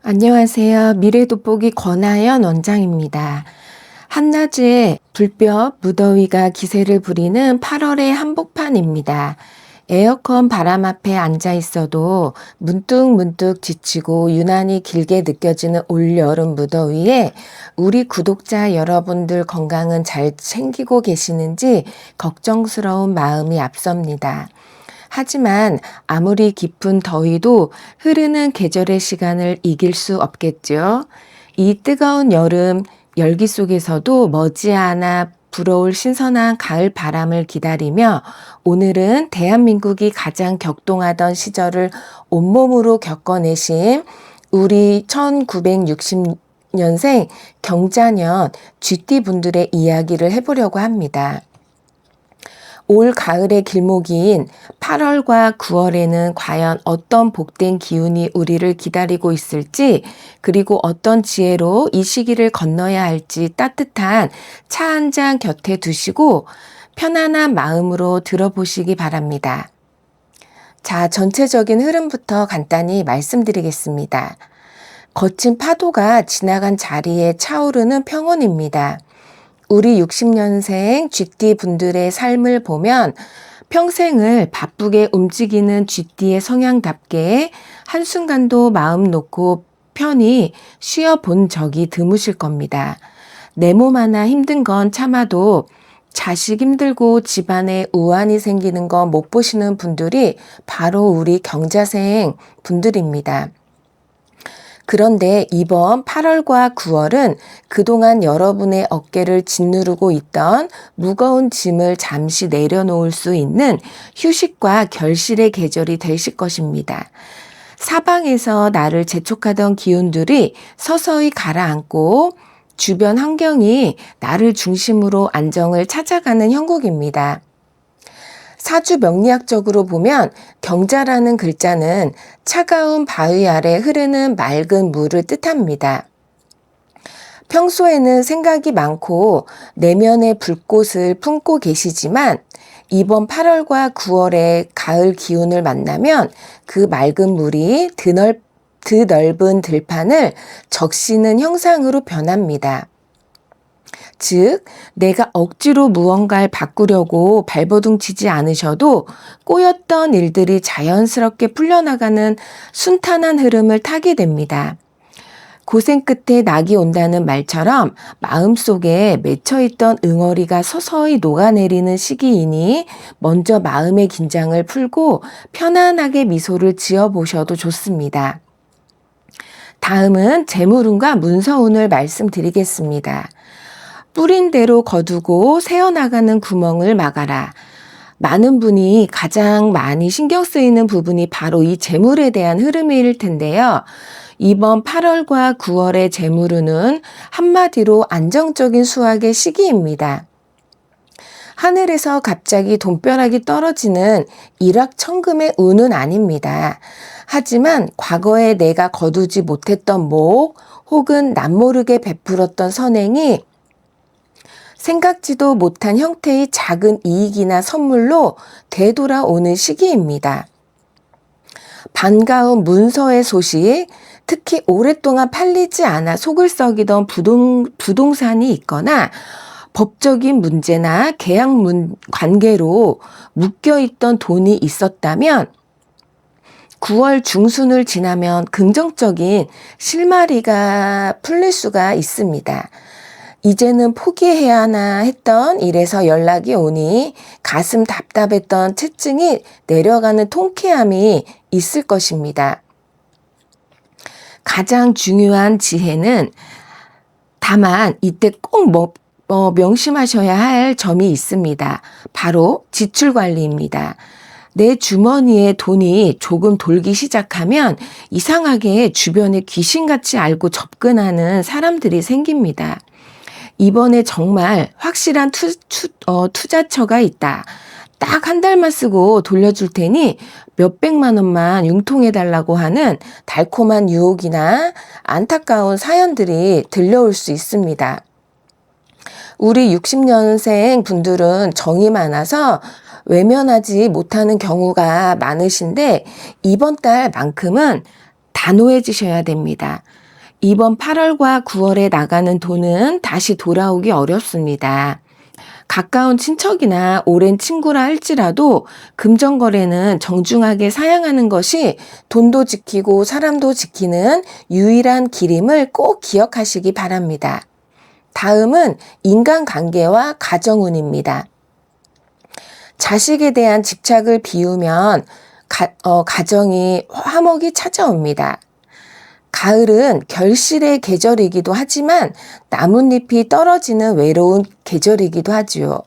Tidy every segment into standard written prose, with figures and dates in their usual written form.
안녕하세요. 미래돋보기 권하연 원장입니다. 한낮에 불볕 무더위가 기세를 부리는 8월의 한복판입니다. 에어컨 바람 앞에 앉아 있어도 문득문득 지치고 유난히 길게 느껴지는 올여름 무더위에 우리 구독자 여러분들 건강은 잘 챙기고 계시는지 걱정스러운 마음이 앞섭니다. 하지만 아무리 깊은 더위도 흐르는 계절의 시간을 이길 수 없겠죠. 이 뜨거운 여름 열기 속에서도 머지않아 불어올 신선한 가을 바람을 기다리며 오늘은 대한민국이 가장 격동하던 시절을 온몸으로 겪어내신 우리 1960년생 경자년 쥐띠분들의 이야기를 해보려고 합니다. 올 가을의 길목인 8월과 9월에는 과연 어떤 복된 기운이 우리를 기다리고 있을지, 그리고 어떤 지혜로 이 시기를 건너야 할지 따뜻한 차 한 잔 곁에 두시고 편안한 마음으로 들어보시기 바랍니다. 자, 전체적인 흐름부터 간단히 말씀드리겠습니다. 거친 파도가 지나간 자리에 차오르는 평온입니다. 우리 60년생 쥐띠 분들의 삶을 보면 평생을 바쁘게 움직이는 쥐띠의 성향답게 한순간도 마음 놓고 편히 쉬어본 적이 드무실 겁니다. 내 몸 하나 힘든 건 참아도 자식 힘들고 집안에 우환이 생기는 거 못 보시는 분들이 바로 우리 경자생 분들입니다. 그런데 이번 8월과 9월은 그동안 여러분의 어깨를 짓누르고 있던 무거운 짐을 잠시 내려놓을 수 있는 휴식과 결실의 계절이 되실 것입니다. 사방에서 나를 재촉하던 기운들이 서서히 가라앉고 주변 환경이 나를 중심으로 안정을 찾아가는 형국입니다. 사주 명리학적으로 보면 경자라는 글자는 차가운 바위 아래 흐르는 맑은 물을 뜻합니다. 평소에는 생각이 많고 내면의 불꽃을 품고 계시지만 이번 8월과 9월의 가을 기운을 만나면 그 맑은 물이 드넓은 들판을 적시는 형상으로 변합니다. 즉, 내가 억지로 무언가를 바꾸려고 발버둥 치지 않으셔도 꼬였던 일들이 자연스럽게 풀려나가는 순탄한 흐름을 타게 됩니다. 고생 끝에 낙이 온다는 말처럼 마음속에 맺혀있던 응어리가 서서히 녹아내리는 시기이니 먼저 마음의 긴장을 풀고 편안하게 미소를 지어보셔도 좋습니다. 다음은 재물운과 문서운을 말씀드리겠습니다. 뿌린 대로 거두고 새어나가는 구멍을 막아라. 많은 분이 가장 많이 신경 쓰이는 부분이 바로 이 재물에 대한 흐름일 텐데요. 이번 8월과 9월의 재물운은 한마디로 안정적인 수확의 시기입니다. 하늘에서 갑자기 돈벼락이 떨어지는 일확천금의 운은 아닙니다. 하지만 과거에 내가 거두지 못했던 목 혹은 남모르게 베풀었던 선행이 생각지도 못한 형태의 작은 이익이나 선물로 되돌아오는 시기입니다. 반가운 문서의 소식, 특히 오랫동안 팔리지 않아 속을 썩이던 부동산이 있거나 법적인 문제나 계약 관계로 묶여있던 돈이 있었다면 9월 중순을 지나면 긍정적인 실마리가 풀릴 수가 있습니다. 이제는 포기해야 하나 했던 일에서 연락이 오니 가슴 답답했던 채증이 내려가는 통쾌함이 있을 것입니다. 가장 중요한 지혜는 다만 이때 꼭 명심하셔야 할 점이 있습니다. 바로 지출 관리입니다. 내 주머니에 돈이 조금 돌기 시작하면 이상하게 주변에 귀신같이 알고 접근하는 사람들이 생깁니다. 이번에 정말 확실한 투자처가 있다. 딱 한 달만 쓰고 돌려줄 테니 몇백만 원만 융통해달라고 하는 달콤한 유혹이나 안타까운 사연들이 들려올 수 있습니다. 우리 60년생 분들은 정이 많아서 외면하지 못하는 경우가 많으신데 이번 달만큼은 단호해지셔야 됩니다. 이번 8월과 9월에 나가는 돈은 다시 돌아오기 어렵습니다. 가까운 친척이나 오랜 친구라 할지라도 금전거래는 정중하게 사양하는 것이 돈도 지키고 사람도 지키는 유일한 길임을 꼭 기억하시기 바랍니다. 다음은 인간관계와 가정운입니다. 자식에 대한 집착을 비우면 가정이 화목이 찾아옵니다. 가을은 결실의 계절이기도 하지만 나뭇잎이 떨어지는 외로운 계절이기도 하지요.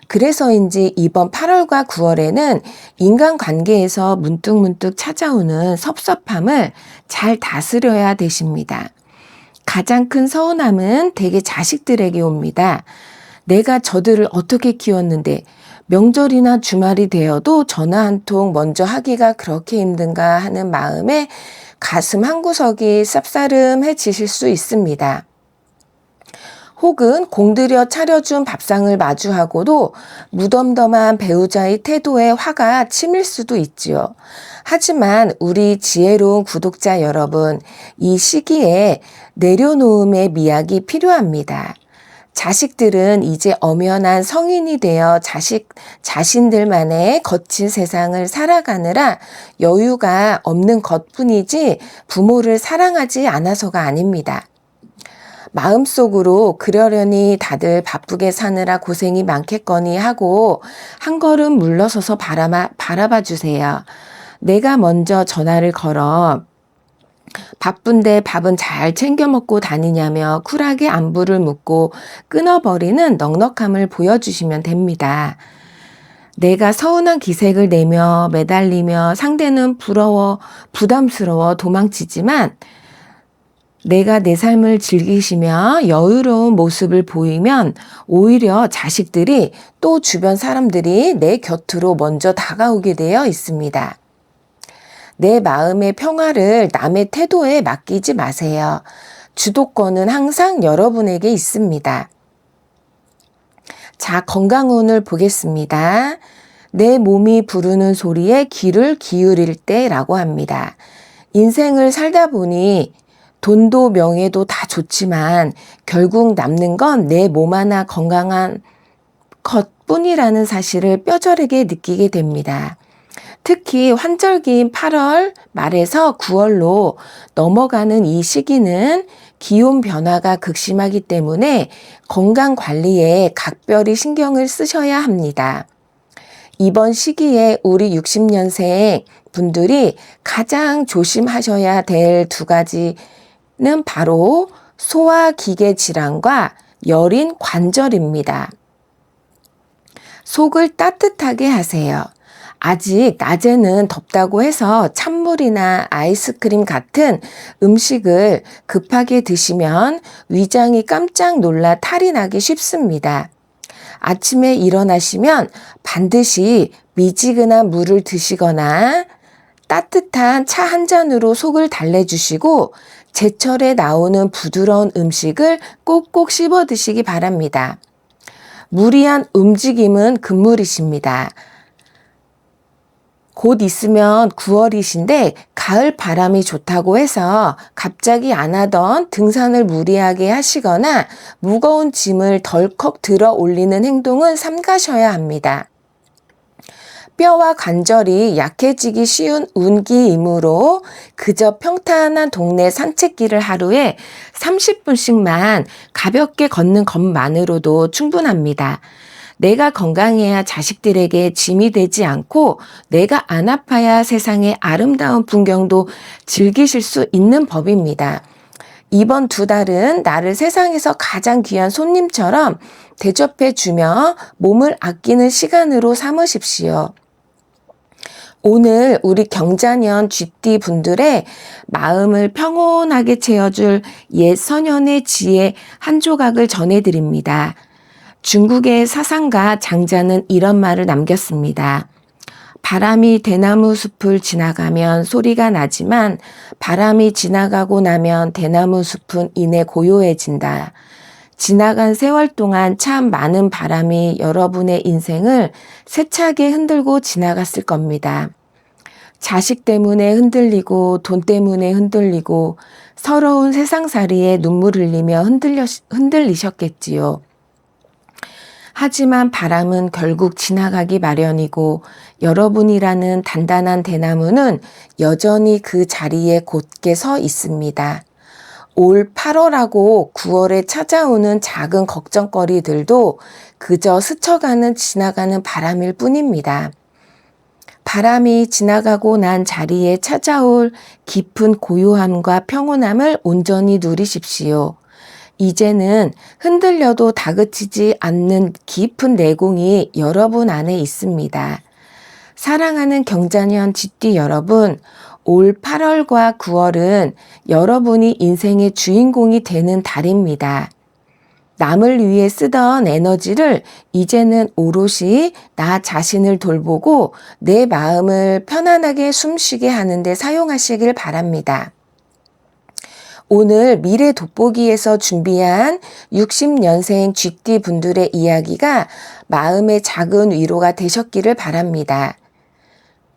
그래서인지 이번 8월과 9월에는 인간관계에서 문득문득 찾아오는 섭섭함을 잘 다스려야 되십니다. 가장 큰 서운함은 대개 자식들에게 옵니다. 내가 저들을 어떻게 키웠는데 명절이나 주말이 되어도 전화 한 통 먼저 하기가 그렇게 힘든가 하는 마음에 가슴 한구석이 쌉싸름해지실 수 있습니다. 혹은 공들여 차려준 밥상을 마주하고도 무덤덤한 배우자의 태도에 화가 치밀 수도 있지요. 하지만 우리 지혜로운 구독자 여러분, 이 시기에 내려놓음의 미학이 필요합니다. 자식들은 이제 엄연한 성인이 되어 자신들만의 거친 세상을 살아가느라 여유가 없는 것뿐이지 부모를 사랑하지 않아서가 아닙니다. 마음속으로 그러려니 다들 바쁘게 사느라 고생이 많겠거니 하고 한 걸음 물러서서 바라봐 주세요. 내가 먼저 전화를 걸어 바쁜데 밥은 잘 챙겨 먹고 다니냐며 쿨하게 안부를 묻고 끊어버리는 넉넉함을 보여주시면 됩니다. 내가 서운한 기색을 내며 매달리며 상대는 부담스러워 도망치지만 내가 내 삶을 즐기시며 여유로운 모습을 보이면 오히려 자식들이 또 주변 사람들이 내 곁으로 먼저 다가오게 되어 있습니다. 내 마음의 평화를 남의 태도에 맡기지 마세요. 주도권은 항상 여러분에게 있습니다. 자, 건강운을 보겠습니다. 내 몸이 부르는 소리에 귀를 기울일 때라고 합니다. 인생을 살다 보니 돈도 명예도 다 좋지만 결국 남는 건 내 몸 하나 건강한 것뿐이라는 사실을 뼈저리게 느끼게 됩니다. 특히 환절기인 8월 말에서 9월로 넘어가는 이 시기는 기온 변화가 극심하기 때문에 건강 관리에 각별히 신경을 쓰셔야 합니다. 이번 시기에 우리 60년생 분들이 가장 조심하셔야 될 두 가지는 바로 소화기계 질환과 여린 관절입니다. 속을 따뜻하게 하세요. 아직 낮에는 덥다고 해서 찬물이나 아이스크림 같은 음식을 급하게 드시면 위장이 깜짝 놀라 탈이 나기 쉽습니다. 아침에 일어나시면 반드시 미지근한 물을 드시거나 따뜻한 차 한 잔으로 속을 달래주시고 제철에 나오는 부드러운 음식을 꼭꼭 씹어 드시기 바랍니다. 무리한 움직임은 금물이십니다. 곧 있으면 9월이신데 가을 바람이 좋다고 해서 갑자기 안 하던 등산을 무리하게 하시거나 무거운 짐을 덜컥 들어 올리는 행동은 삼가셔야 합니다. 뼈와 관절이 약해지기 쉬운 운기이므로 그저 평탄한 동네 산책길을 하루에 30분씩만 가볍게 걷는 것만으로도 충분합니다. 내가 건강해야 자식들에게 짐이 되지 않고 내가 안 아파야 세상의 아름다운 풍경도 즐기실 수 있는 법입니다. 이번 두 달은 나를 세상에서 가장 귀한 손님처럼 대접해 주며 몸을 아끼는 시간으로 삼으십시오. 오늘 우리 경자년 쥐띠 분들의 마음을 평온하게 채워줄 옛 선현의 지혜 한 조각을 전해드립니다. 중국의 사상가 장자는 이런 말을 남겼습니다. 바람이 대나무 숲을 지나가면 소리가 나지만 바람이 지나가고 나면 대나무 숲은 이내 고요해진다. 지나간 세월 동안 참 많은 바람이 여러분의 인생을 세차게 흔들고 지나갔을 겁니다. 자식 때문에 흔들리고 돈 때문에 흔들리고 서러운 세상살이에 눈물 흘리며 흔들리셨겠지요. 하지만 바람은 결국 지나가기 마련이고 여러분이라는 단단한 대나무는 여전히 그 자리에 곧게 서 있습니다. 올 8월하고 9월에 찾아오는 작은 걱정거리들도 그저 스쳐가는 지나가는 바람일 뿐입니다. 바람이 지나가고 난 자리에 찾아올 깊은 고요함과 평온함을 온전히 누리십시오. 이제는 흔들려도 다그치지 않는 깊은 내공이 여러분 안에 있습니다. 사랑하는 경자년 쥐띠 여러분, 올 8월과 9월은 여러분이 인생의 주인공이 되는 달입니다. 남을 위해 쓰던 에너지를 이제는 오롯이 나 자신을 돌보고 내 마음을 편안하게 숨쉬게 하는데 사용하시길 바랍니다. 오늘 미래 돋보기에서 준비한 60년생 쥐띠 분들의 이야기가 마음의 작은 위로가 되셨기를 바랍니다.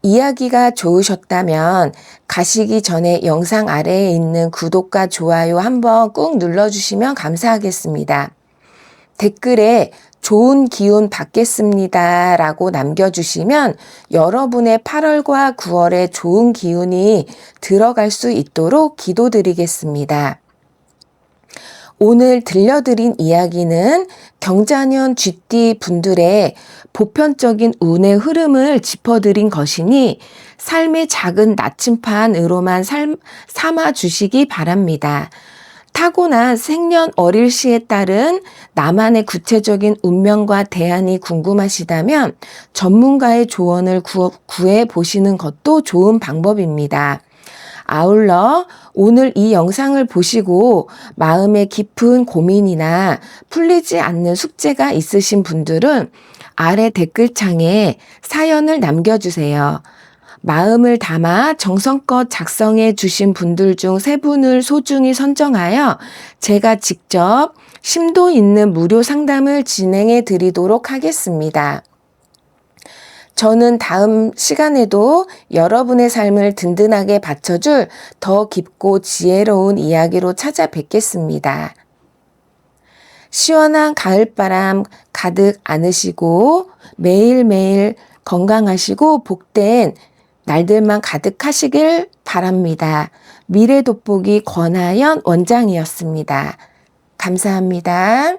이야기가 좋으셨다면 가시기 전에 영상 아래에 있는 구독과 좋아요 한번 꾹 눌러주시면 감사하겠습니다. 댓글에 좋은 기운 받겠습니다 라고 남겨주시면 여러분의 8월과 9월에 좋은 기운이 들어갈 수 있도록 기도드리겠습니다. 오늘 들려드린 이야기는 경자년 쥐띠 분들의 보편적인 운의 흐름을 짚어드린 것이니 삶의 작은 나침판으로만 삼아 주시기 바랍니다. 타고난 생년월일시에 따른 나만의 구체적인 운명과 대안이 궁금하시다면 전문가의 조언을 구해 보시는 것도 좋은 방법입니다. 아울러 오늘 이 영상을 보시고 마음에 깊은 고민이나 풀리지 않는 숙제가 있으신 분들은 아래 댓글창에 사연을 남겨주세요. 마음을 담아 정성껏 작성해 주신 분들 중 3분을 소중히 선정하여 제가 직접 심도 있는 무료 상담을 진행해 드리도록 하겠습니다. 저는 다음 시간에도 여러분의 삶을 든든하게 받쳐줄 더 깊고 지혜로운 이야기로 찾아뵙겠습니다. 시원한 가을바람 가득 안으시고 매일매일 건강하시고 복된 날들만 가득하시길 바랍니다. 미래 돋보기 권하연 원장이었습니다. 감사합니다.